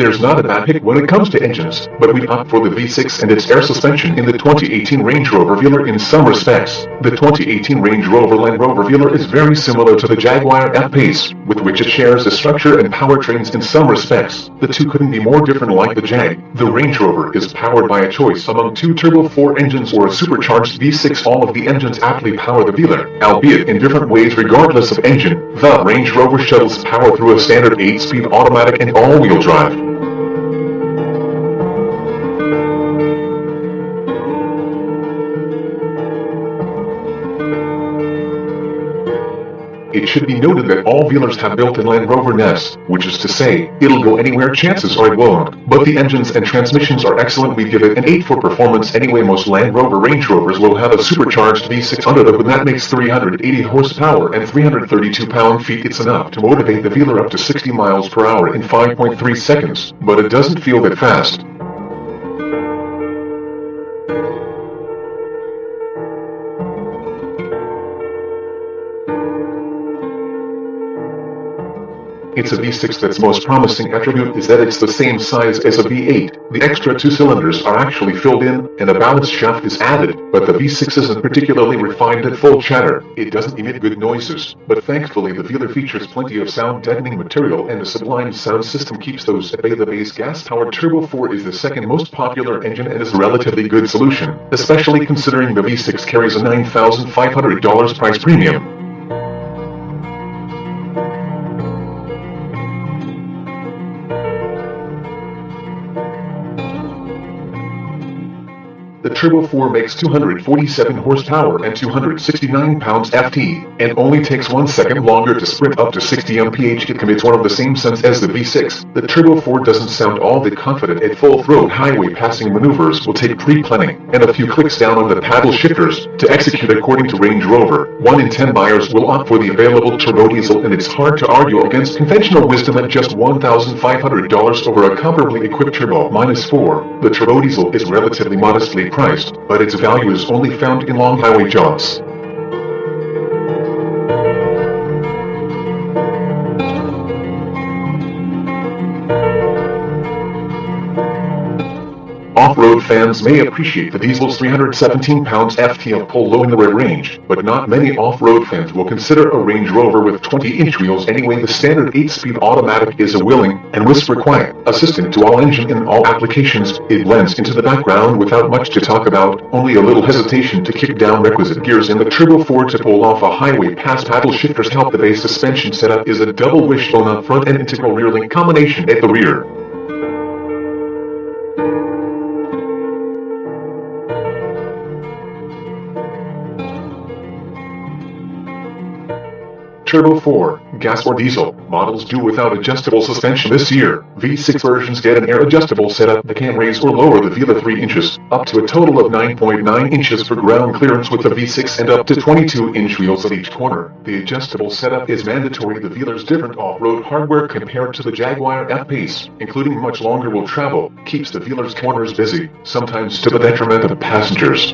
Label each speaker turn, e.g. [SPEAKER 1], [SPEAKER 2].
[SPEAKER 1] There's not a bad pick when it comes to engines, but we opt for the V6 and its air suspension in the 2018 Range Rover Velar in some respects. The 2018 Range Rover Land Rover Velar is very similar to the Jaguar F-Pace, with which it shares the structure and powertrains in some respects. The two couldn't be more different like the Jag. The Range Rover is powered by a choice among two turbo 4 engines or a supercharged V6. All of the engines aptly power the Velar, albeit in different ways regardless of engine. The Range Rover shuttles power through a standard 8-speed automatic and all-wheel drive. It should be noted that all Velars have built-in Land Rover Nest, which is to say, it'll go anywhere chances are it won't. But the engines and transmissions are excellent. We give it an 8 for performance anyway. Most Land Rover Range Rovers will have a supercharged V6 under the hood that makes 380 horsepower and 332 pound-feet. It's enough to motivate the Velar up to 60 miles per hour in 5.3 seconds, but it doesn't feel that fast. It's a V6 that's most promising attribute is that it's the same size as a V8. The extra 2 cylinders are actually filled in, and a balanced shaft is added, but the V6 isn't particularly refined at full chatter. It doesn't emit good noises, but thankfully the Velar features plenty of sound-deadening material, and a sublime sound system keeps those at bay. The base gas-powered Turbo 4 is the second most popular engine and is a relatively good solution, especially considering the V6 carries a $9,500 price premium. The Turbo 4 makes 247 horsepower and 269 pounds-ft, and only takes 1 second longer to sprint up to 60 mph. It commits one of the same sense as the V6. The Turbo 4 doesn't sound all that confident at full-throat highway passing maneuvers. Will take pre-planning and a few clicks down on the paddle shifters to execute. According to Range Rover, 1 in 10 buyers will opt for the available turbo diesel, and it's hard to argue against conventional wisdom at just $1,500 over a comparably equipped Turbo -4. The turbo diesel is relatively modestly priced, but its value is only found in long highway jobs. Off-road fans may appreciate the diesel's 317 pounds-ft of pull low in the rear range, but not many off-road fans will consider a Range Rover with 20-inch wheels anyway. The standard 8-speed automatic is a willing and whisper-quiet assistant to all engine in all applications. It blends into the background without much to talk about, only a little hesitation to kick down requisite gears in the Turbo 4 to pull off a highway pass. Paddle shifters help. The base suspension setup is a double wishbone up front and integral rear link combination at the rear. Turbo 4, gas or diesel, models do without adjustable suspension this year. V6 versions get an air adjustable setup that can raise or lower the Velar 3 inches, up to a total of 9.9 inches for ground clearance with the V6 and up to 22-inch wheels at each corner. The adjustable setup is mandatory. The Velar's different off-road hardware compared to the Jaguar F-Pace, including much longer will travel, keeps the Velar's corners busy, sometimes to the detriment of passengers.